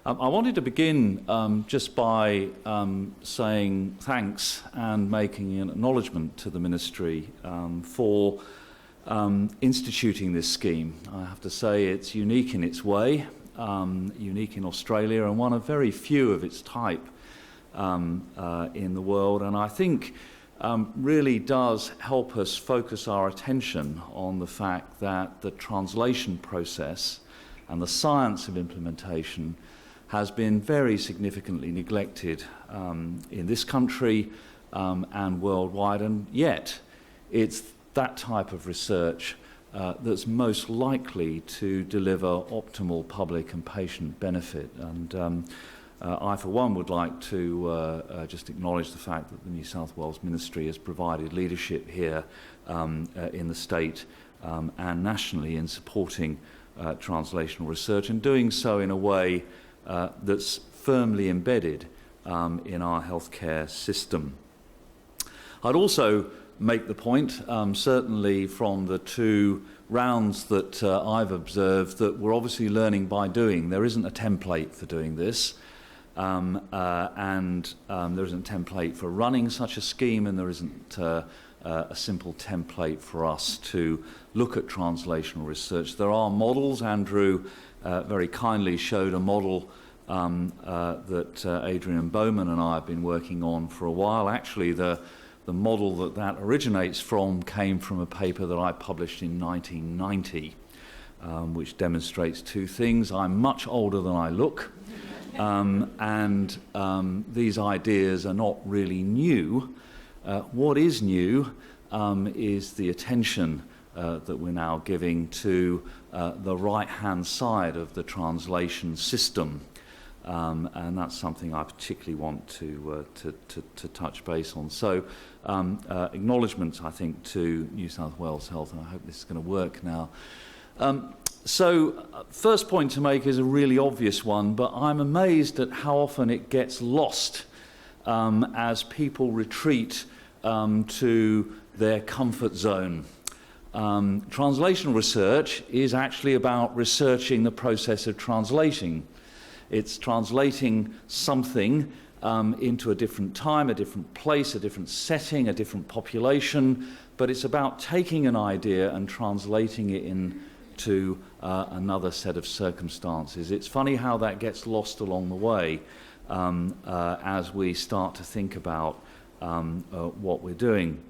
I wanted to begin just by saying thanks and making an acknowledgement to the Ministry for instituting this scheme. I have to say it's unique in its way, unique in Australia, and one of very few of its type in the world, and I think really does help us focus our attention on the fact that the translation process and the science of implementation has been very significantly neglected in this country and worldwide, and yet it's that type of research that's most likely to deliver optimal public and patient benefit. And I, for one, would like to just acknowledge the fact that the New South Wales Ministry has provided leadership here in the state and nationally in supporting translational research, and doing so in a way that's firmly embedded in our healthcare system. I'd also make the point, certainly from the two rounds that I've observed, that we're obviously learning by doing. There isn't a template for doing this, and there isn't a template for running such a scheme, and there isn't a simple template for us to look at translational research. There are models. Andrew very kindly showed a model that Adrian Bowman and I have been working on for a while. Actually, the model that originates from came from a paper that I published in 1990, which demonstrates two things. I'm much older than I look, and these ideas are not really new. What is new is the attention that we're now giving to the right-hand side of the translation system. And that's something I particularly want to touch base on. So acknowledgements, I think, to New South Wales Health, and I hope this is going to work now. So first point to make is a really obvious one, but I'm amazed at how often it gets lost as people retreat to their comfort zone. Translational research is actually about researching the process of translating. It's translating something into a different time, a different place, a different setting, a different population, but it's about taking an idea and translating it into another set of circumstances. It's funny how that gets lost along the way as we start to think about what we're doing.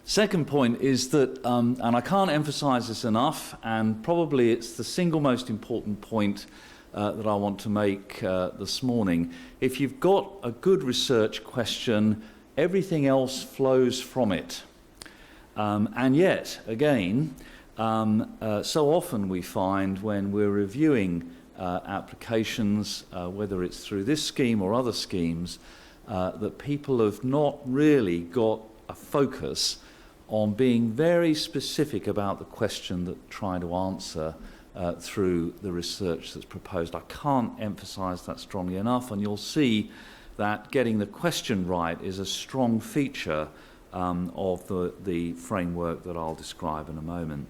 Second point is that, and I can't emphasize this enough, and probably it's the single most important point that I want to make this morning. If you've got a good research question, everything else flows from it. And yet, again, so often we find when we're reviewing applications, whether it's through this scheme or other schemes, that people have not really got a focus on being very specific about the question that they're trying to answer through the research that's proposed. I can't emphasize that strongly enough, and you'll see that getting the question right is a strong feature of the framework that I'll describe in a moment.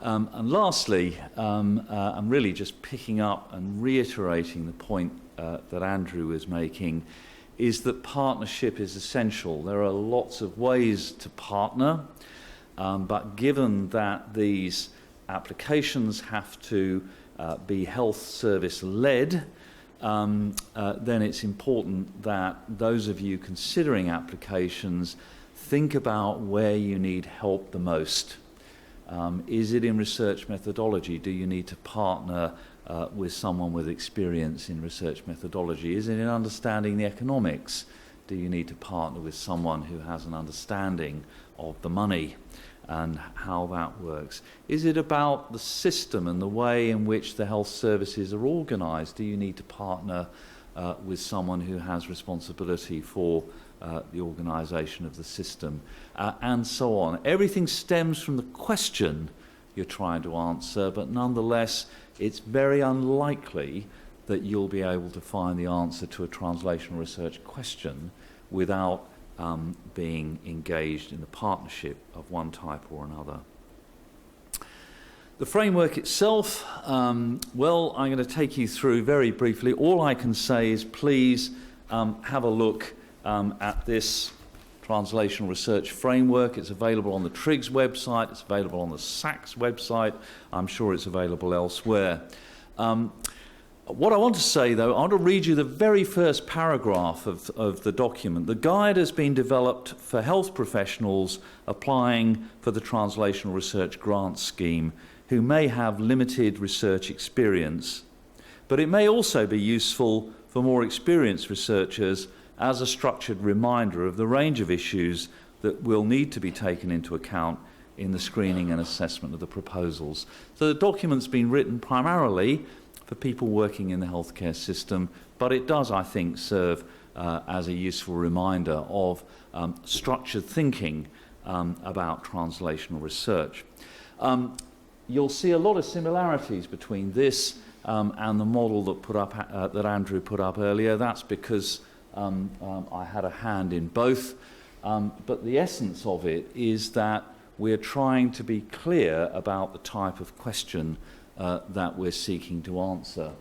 And lastly, I'm really just picking up and reiterating the point that Andrew is making, is that partnership is essential. There are lots of ways to partner, but given that these applications have to be health service led, then it's important that those of you considering applications think about where you need help the most. Is it in research methodology? Do you need to partner with someone with experience in research methodology? Is it in understanding the economics? Do you need to partner with someone who has an understanding of the money and how that works? Is it about the system and the way in which the health services are organised? Do you need to partner with someone who has responsibility for the organisation of the system? And so on. Everything stems from the question you're trying to answer, but nonetheless, it's very unlikely that you'll be able to find the answer to a translational research question without being engaged in the partnership of one type or another. The framework itself, well, I'm going to take you through very briefly. All I can say is please have a look at this translational research framework. It's available on the TRIGS website, it's available on the SACS website, I'm sure it's available elsewhere. What I want to say, though, I want to read you the very first paragraph of the document. The guide has been developed for health professionals applying for the Translational Research Grant Scheme who may have limited research experience, but it may also be useful for more experienced researchers as a structured reminder of the range of issues that will need to be taken into account in the screening and assessment of the proposals. So the document's been written primarily for people working in the healthcare system, but it does, I think, serve as a useful reminder of structured thinking about translational research. You'll see a lot of similarities between this and the model that Andrew put up earlier. That's because I had a hand in both, but the essence of it is that we're trying to be clear about the type of question that we're seeking to answer.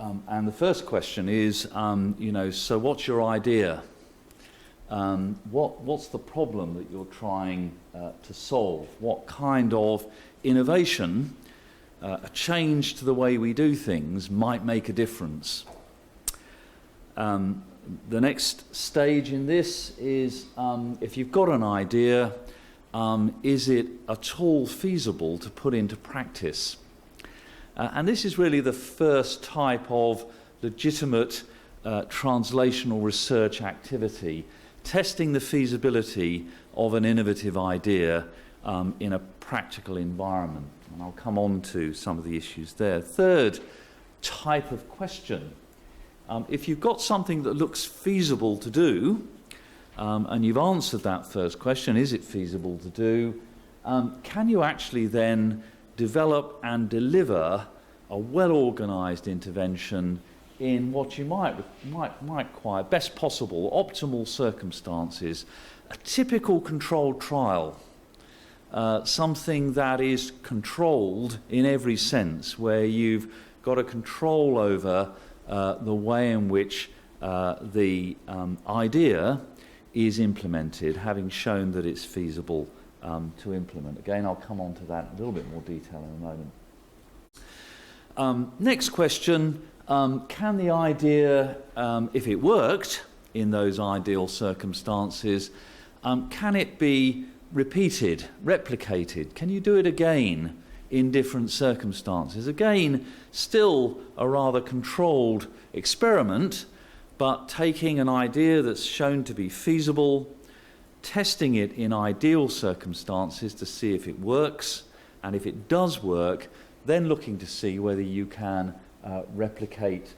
And the first question is, so what's your idea? What's the problem that you're trying to solve? What kind of innovation, a change to the way we do things, might make a difference? The next stage in this is, if you've got an idea, is it at all feasible to put into practice? And this is really the first type of legitimate translational research activity, testing the feasibility of an innovative idea in a practical environment. And I'll come on to some of the issues there. Third type of question. If you've got something that looks feasible to do, and you've answered that first question, is it feasible to do, can you actually then develop and deliver a well-organised intervention in what you might require, best possible, optimal circumstances, a typical controlled trial, something that is controlled in every sense, where you've got a control over the way in which the idea is implemented, having shown that it's feasible to implement. Again, I'll come on to that in a little bit more detail in a moment. Next question, can the idea, if it worked in those ideal circumstances, can it be repeated, replicated? Can you do it again in different circumstances? Again, still a rather controlled experiment, but taking an idea that's shown to be feasible, testing it in ideal circumstances to see if it works, and if it does work, then looking to see whether you can replicate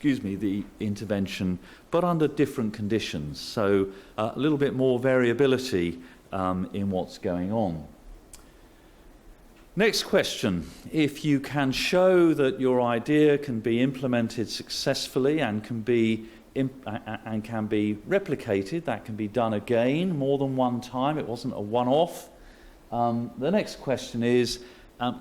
the intervention, but under different conditions. So a little bit more variability in what's going on. Next question. If you can show that your idea can be implemented successfully and can be replicated, that can be done again more than one time, it wasn't a one-off. The next question is,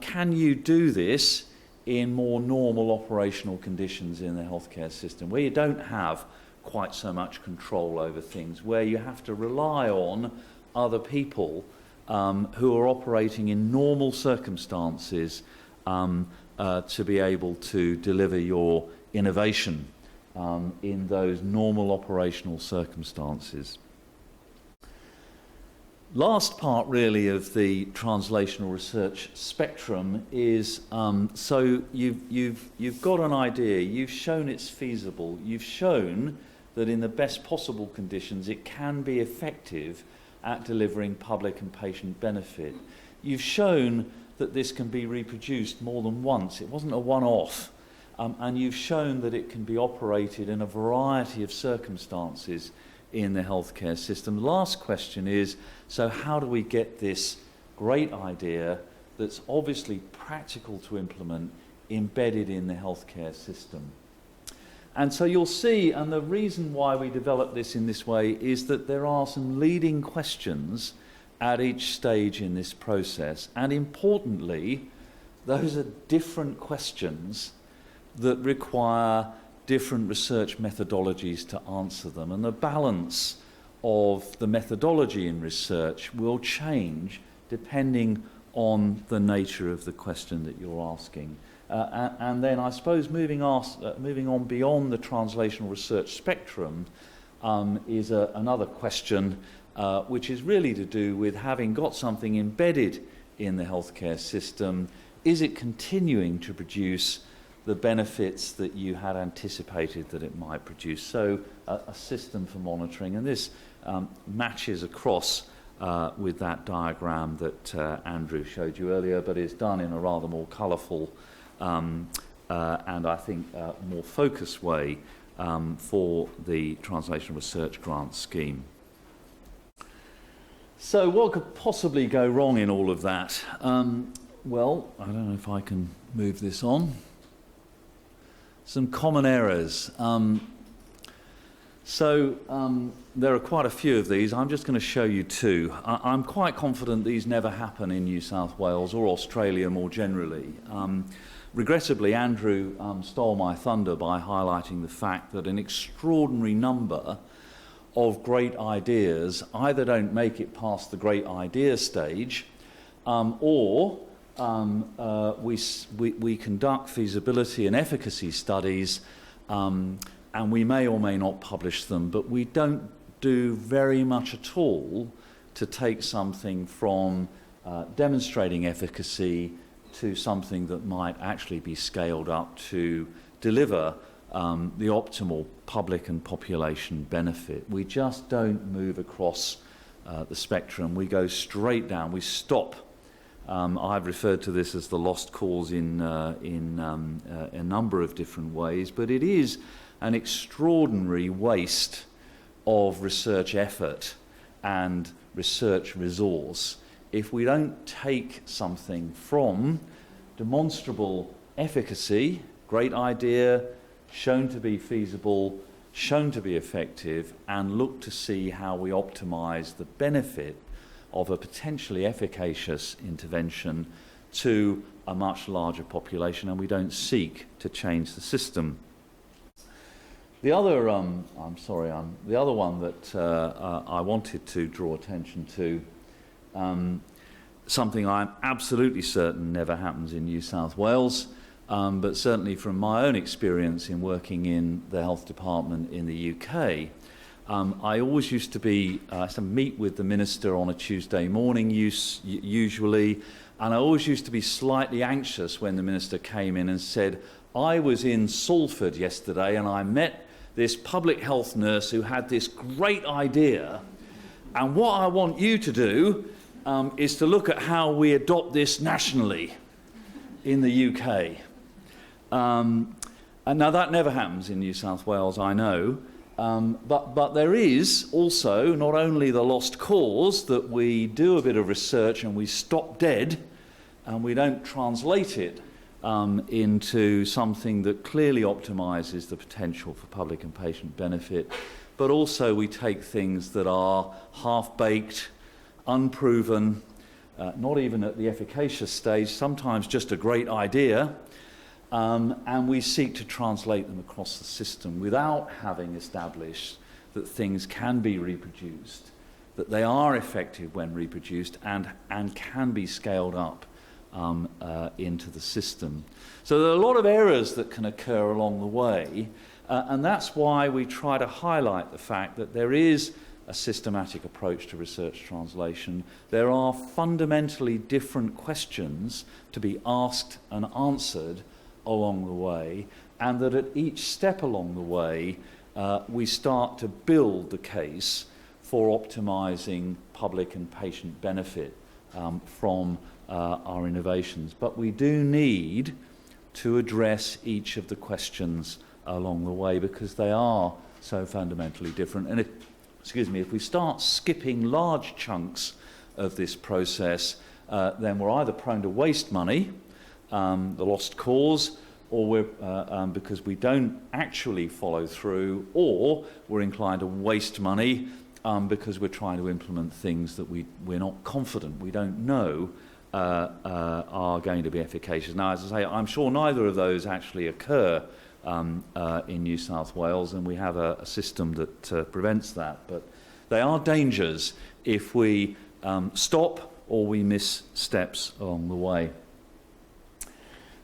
can you do this in more normal operational conditions in the healthcare system, where you don't have quite so much control over things, where you have to rely on other people who are operating in normal circumstances to be able to deliver your innovation in those normal operational circumstances. Last part really of the translational research spectrum is, so you've got an idea, you've shown it's feasible, you've shown that in the best possible conditions it can be effective at delivering public and patient benefit. You've shown that this can be reproduced more than once. It wasn't a one-off. And you've shown that it can be operated in a variety of circumstances in the healthcare system. The last question is, so how do we get this great idea that's obviously practical to implement embedded in the healthcare system? And so you'll see, and the reason why we develop this in this way is that there are some leading questions at each stage in this process. And importantly, those are different questions that require different research methodologies to answer them. And the balance of the methodology in research will change depending on the nature of the question that you're asking. And then I suppose moving on beyond the translational research spectrum is another question which is really to do with having got something embedded in the healthcare system. Is it continuing to produce the benefits that you had anticipated that it might produce? So a system for monitoring, and this matches across with that diagram that Andrew showed you earlier, but is done in a rather more colourful and I think more focused way for the Translational Research Grant Scheme. So what could possibly go wrong in all of that? Well, I don't know if I can move this on. Some common errors. There are quite a few of these. I'm just going to show you two. I'm quite confident these never happen in New South Wales or Australia more generally. Regrettably, Andrew stole my thunder by highlighting the fact that an extraordinary number of great ideas either don't make it past the great idea stage or we conduct feasibility and efficacy studies and we may or may not publish them, but we don't do very much at all to take something from demonstrating efficacy to something that might actually be scaled up to deliver the optimal public and population benefit. We just don't move across the spectrum. We go straight down. We stop. I've referred to this as the lost cause in a number of different ways, but it is an extraordinary waste of research effort and research resource if we don't take something from demonstrable efficacy, great idea, shown to be feasible, shown to be effective, and look to see how we optimize the benefit of a potentially efficacious intervention to a much larger population, and we don't seek to change the system. The other, the other one that I wanted to draw attention to, something I'm absolutely certain never happens in New South Wales, but certainly from my own experience in working in the health department in the UK, I always used to meet with the minister on a Tuesday morning usually, and I always used to be slightly anxious when the minister came in and said, I was in Salford yesterday and I met this public health nurse who had this great idea, and what I want you to do is to look at how we adopt this nationally in the UK. And now that never happens in New South Wales, I know, but there is also not only the lost cause that we do a bit of research and we stop dead and we don't translate it into something that clearly optimises the potential for public and patient benefit, but also we take things that are half-baked, unproven, not even at the efficacious stage, sometimes just a great idea, and we seek to translate them across the system without having established that things can be reproduced, that they are effective when reproduced and can be scaled up into the system. So there are a lot of errors that can occur along the way, and that's why we try to highlight the fact that there is a systematic approach to research translation. There are fundamentally different questions to be asked and answered along the way, and that at each step along the way we start to build the case for optimizing public and patient benefit from our innovations. But we do need to address each of the questions along the way because they are so fundamentally different. And if we start skipping large chunks of this process, then we're either prone to waste money, the lost cause, or we're because we don't actually follow through, or we're inclined to waste money because we're trying to implement things that we're not confident, we don't know are going to be efficacious. Now, as I say, I'm sure neither of those actually occur in New South Wales, and we have a system that prevents that. But they are dangers if we stop or we miss steps along the way.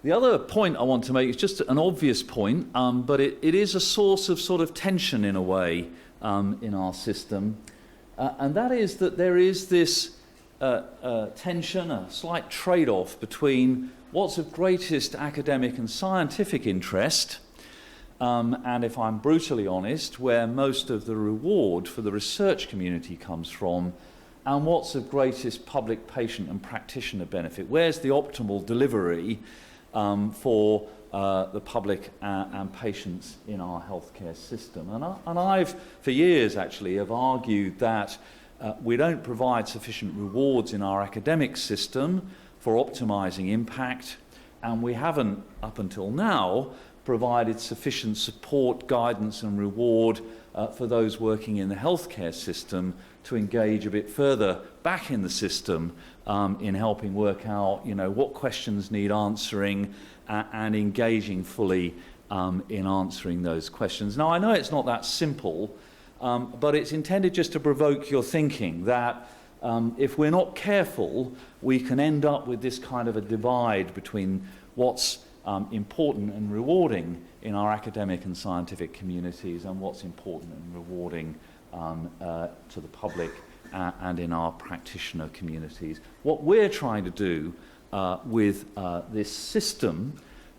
The other point I want to make is just an obvious point, but it is a source of sort of tension in a way in our system, and that is that there is this tension, a slight trade-off between what's of greatest academic and scientific interest, and if I'm brutally honest, where most of the reward for the research community comes from, and what's of greatest public, patient and practitioner benefit. Where's the optimal delivery for the public and patients in our healthcare system? And I've, for years actually, have argued that we don't provide sufficient rewards in our academic system for optimising impact, and we haven't, up until now, provided sufficient support, guidance and reward for those working in the healthcare system to engage a bit further back in the system in helping work out, what questions need answering and engaging fully in answering those questions. Now, I know it's not that simple, but it's intended just to provoke your thinking that if we're not careful, we can end up with this kind of a divide between what's important and rewarding in our academic and scientific communities and what's important and rewarding to the public and in our practitioner communities. What we're trying to do with this system,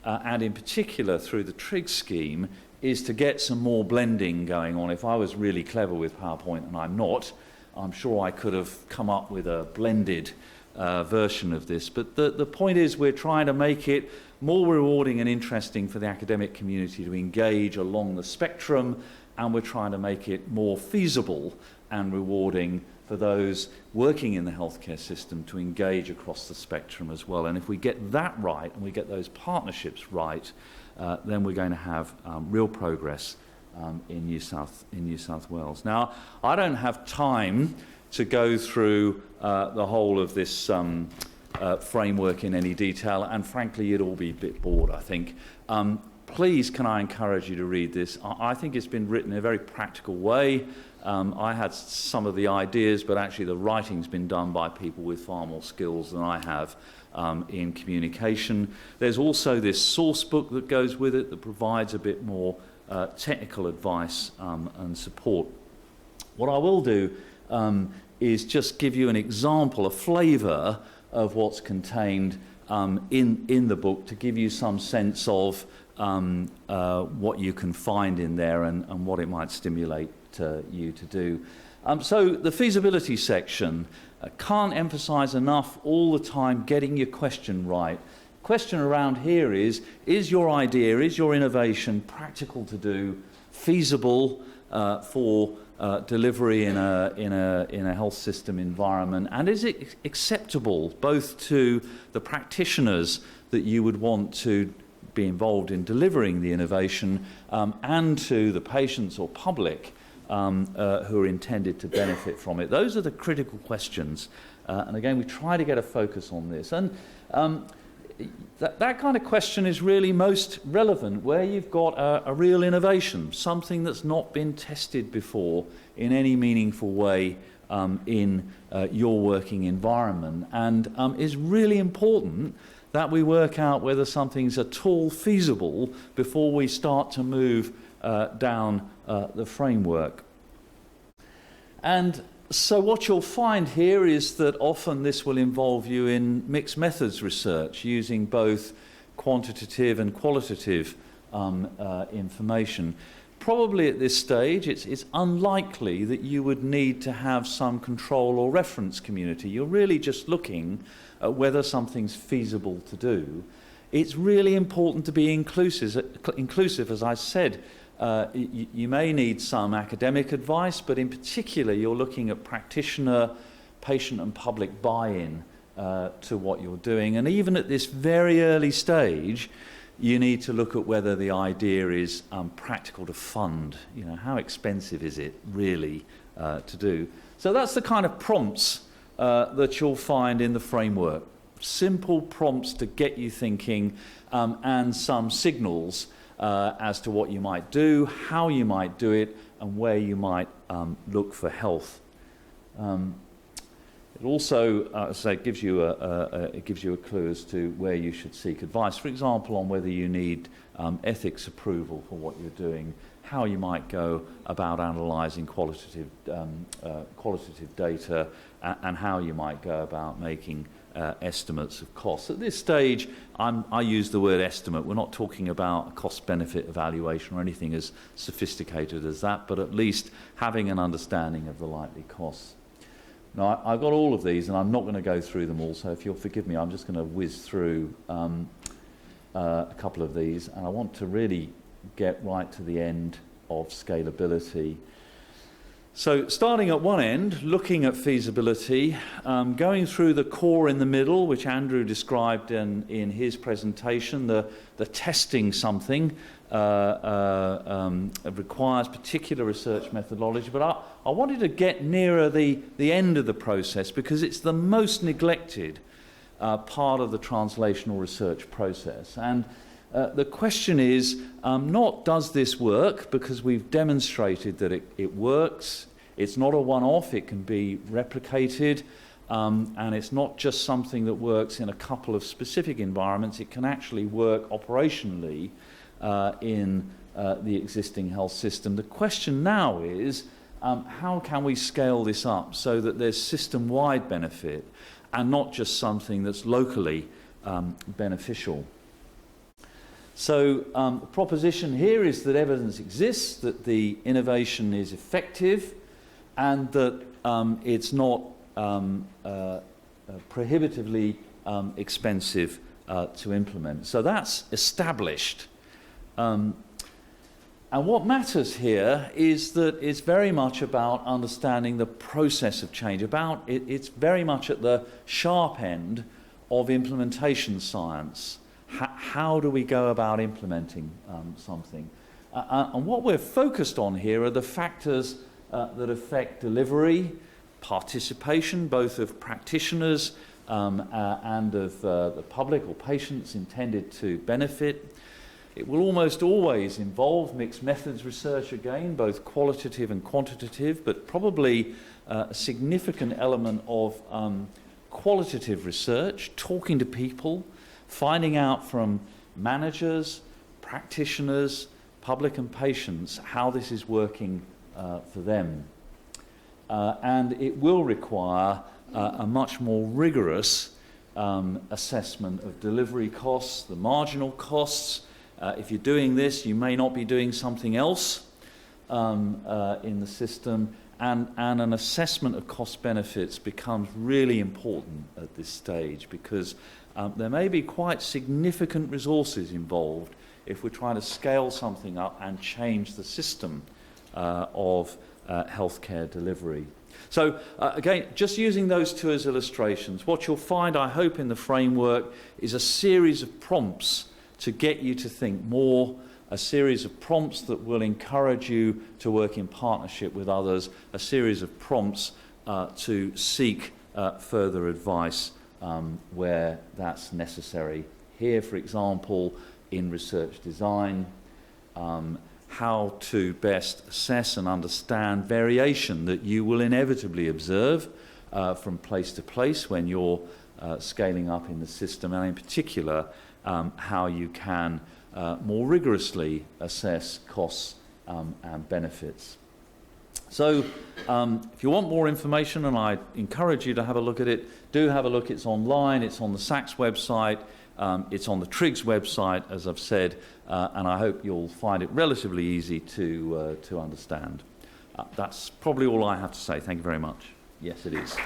and in particular through the TRIG scheme, is to get some more blending going on. If I was really clever with PowerPoint, and I'm not, I'm sure I could have come up with a blended version of this. But the point is we're trying to make it more rewarding and interesting for the academic community to engage along the spectrum, and we're trying to make it more feasible and rewarding for those working in the healthcare system to engage across the spectrum as well. And if we get that right and we get those partnerships right, then we're going to have real progress in New South Wales. Now, I don't have time to go through the whole of this framework in any detail, and frankly, you'd all be a bit bored, I think. Please, can I encourage you to read this? I think it's been written in a very practical way. I had some of the ideas, but actually the writing's been done by people with far more skills than I have in communication. There's also this source book that goes with it that provides a bit more technical advice and support. What I will do is just give you an example, a flavour of what's contained in the book, to give you some sense of what you can find in there and what it might stimulate you to do. So the feasibility section, can't emphasise enough all the time getting your question right. Question around here is your idea, is your innovation practical to do, feasible for delivery in a health system environment, and is it acceptable both to the practitioners that you would want to be involved in delivering the innovation and to the patients or public who are intended to benefit from it? Those are the critical questions, and again we try to get a focus on this, and that kind of question is really most relevant where you've got a real innovation, something that's not been tested before in any meaningful way in your working environment, and is really important that we work out whether something's at all feasible before we start to move down the framework. And so what you'll find here is that often this will involve you in mixed methods research, using both quantitative and qualitative information. Probably at this stage it's unlikely that you would need to have some control or reference community. You're really just looking at whether something's feasible to do. It's really important to be inclusive, as I said. You may need some academic advice, but in particular you're looking at practitioner, patient and public buy-in to what you're doing. And even at this very early stage, you need to look at whether the idea is practical to fund. How expensive is it really to do. So that's the kind of prompts that you'll find in the framework. Simple prompts to get you thinking, and some signals as to what you might do, how you might do it, and where you might look for health. It also, it gives you a clue as to where you should seek advice. For example, on whether you need ethics approval for what you're doing, how you might go about analysing qualitative data, and how you might go about making estimates of costs. At this stage, I use the word estimate. We're not talking about a cost-benefit evaluation or anything as sophisticated as that, but at least having an understanding of the likely costs. Now, I've got all of these, and I'm not going to go through them all, so if you'll forgive me, I'm just going to whiz through a couple of these, and I want to really get right to the end of scalability. So starting at one end, looking at feasibility, going through the core in the middle, which Andrew described in his presentation, the testing something requires particular research methodology, but I wanted to get nearer the end of the process because it's the most neglected part of the translational research process. And the question is not does this work, because we've demonstrated that it works. It's not a one-off, it can be replicated, and it's not just something that works in a couple of specific environments. It can actually work operationally in the existing health system. The question now is how can we scale this up so that there's system-wide benefit and not just something that's locally beneficial. So the proposition here is that evidence exists, that the innovation is effective, and that it's not prohibitively expensive to implement. So that's established. And what matters here is that it's very much about understanding the process of change. It's very much at the sharp end of implementation science. How do we go about implementing something? And what we're focused on here are the factors that affect delivery, participation, both of practitioners and of the public or patients intended to benefit. It will almost always involve mixed methods research again, both qualitative and quantitative, but probably a significant element of qualitative research, talking to people, finding out from managers, practitioners, public and patients how this is working for them. And it will require a much more rigorous assessment of delivery costs, the marginal costs. If you're doing this, you may not be doing something else in the system, and an assessment of cost benefits becomes really important at this stage because there may be quite significant resources involved if we're trying to scale something up and change the system of healthcare delivery. So again, just using those two as illustrations, what you'll find, I hope, in the framework is a series of prompts to get you to think more, a series of prompts that will encourage you to work in partnership with others, a series of prompts to seek further advice where that's necessary. Here, for example, in research design, how to best assess and understand variation that you will inevitably observe from place to place when you're scaling up in the system, and in particular, how you can more rigorously assess costs and benefits. So if you want more information, and I encourage you to have a look at it, do have a look. It's online, it's on the SACS website, it's on the TRIGS website, as I've said, and I hope you'll find it relatively easy to understand. That's probably all I have to say. Thank you very much. Yes, it is.